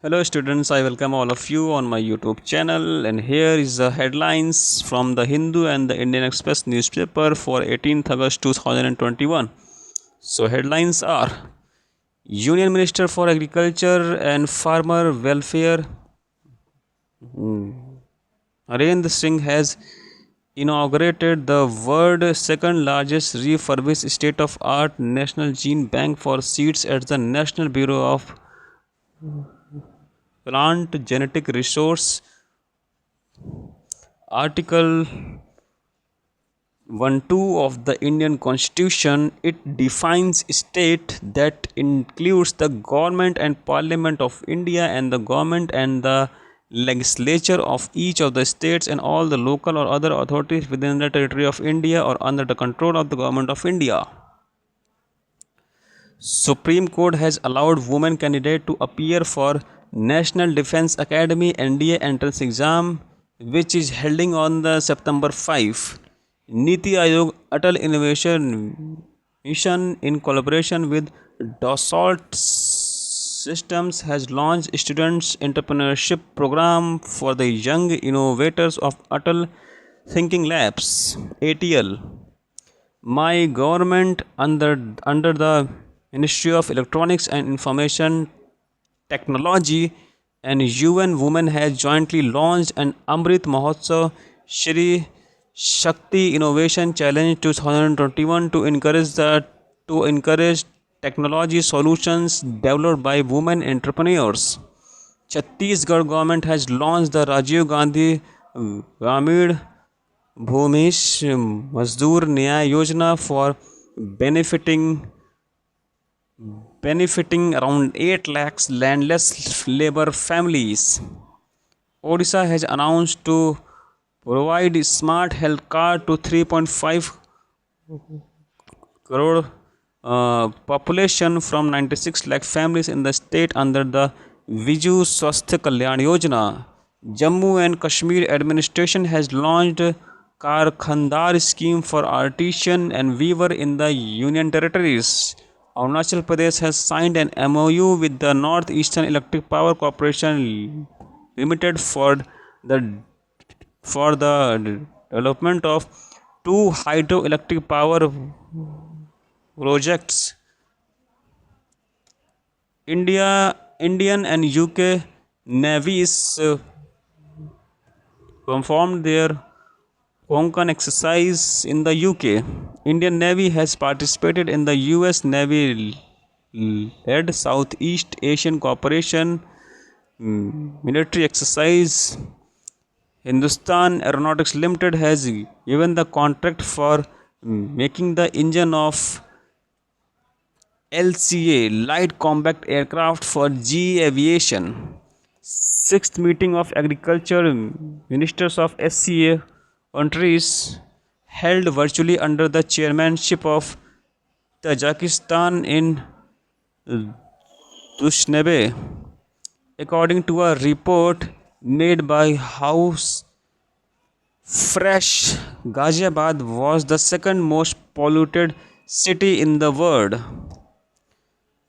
Hello students, I welcome all of you on my YouTube channel, and here is the headlines from the Hindu and the Indian Express newspaper for 18th August 2021. So headlines are: Union Minister for Agriculture and Farmer Welfare Narendra Singh has inaugurated the world's second largest refurbished state of art national gene bank for seeds at the National Bureau of Plant Genetic Resource. Article 1(2) of the Indian Constitution, it defines state that includes the government and parliament of India and the government and the legislature of each of the states and all the local or other authorities within the territory of India or under the control of the government of India. Supreme Court has allowed women candidate to appear for National Defence Academy NDA entrance exam, which is holding on the September 5. Niti Aayog Atal Innovation Mission in collaboration with Dassault Systems has launched Students Entrepreneurship Program for the Young Innovators of Atal Thinking Labs ATL. My government under the Ministry of Electronics and Information Technology and UN Women has jointly launched an Amrit Mahotsav Shri Shakti Innovation Challenge 2021 to encourage technology solutions developed by women entrepreneurs. Chhattisgarh government has launched the Rajiv Gandhi Grameen Bhumish Mazdoor Nyay Yojana for benefiting benefiting around 8 lakhs landless labor families. Odisha has announced to provide smart health card to 3.5 crore population from 96 lakh families in the state under the Viju Swasthya Kalyan Yojana. Jammu and Kashmir administration has launched Karkhandar scheme for artisan and weaver in the union territories. Arunachal Pradesh has signed an MOU with the North Eastern Electric Power Corporation Limited the for the development of two hydroelectric power projects. Indian and UK navies performed their Konkan exercise in the UK. Indian Navy has participated in the US Navy led Southeast Asian Cooperation military exercise. Hindustan Aeronautics Limited has given the contract for making the engine of LCA light combat aircraft for GE Aviation. Sixth meeting of agriculture ministers of SCA countries held virtually under the chairmanship of Tajikistan in Dushanbe. According to a report made by House Fresh, Ghaziabad was the second most polluted city in the world.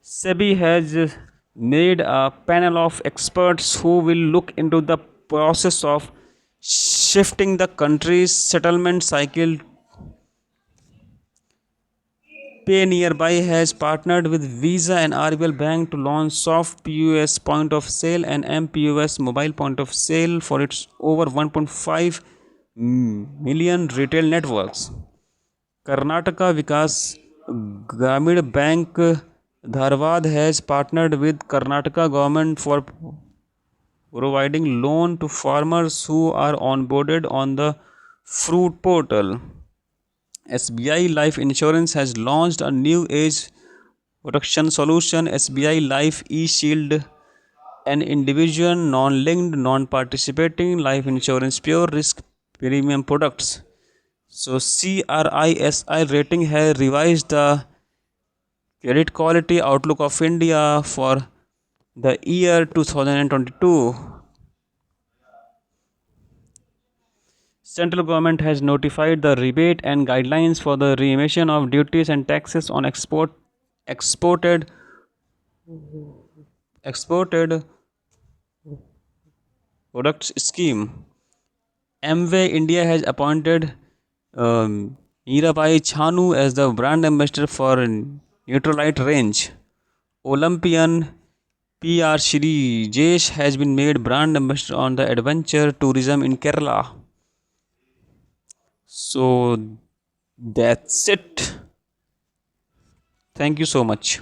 SEBI has made a panel of experts who will look into the process of shifting the country's settlement cycle. Pay Nearby has partnered with Visa and RBL Bank to launch soft POS point of sale and MPOS mobile point of sale for its over 1.5 million retail networks. Karnataka Vikas Grameen Bank Dharwad has partnered with Karnataka government for providing loan to farmers who are onboarded on the fruit portal. SBI Life Insurance has launched a new age protection solution, SBI Life eShield, an individual, non-linked, non-participating life insurance pure risk premium products. So CRISI rating has revised the credit quality outlook of India for the year 2022. Central government has notified the rebate and guidelines for the remission of duties and taxes on exported exported products scheme. Amway India has appointed Mirabai Chanu as the brand ambassador for Neutralite range. Olympian PR Shri Jesh has been made brand ambassador on the adventure tourism in Kerala. So that's it. Thank you so much.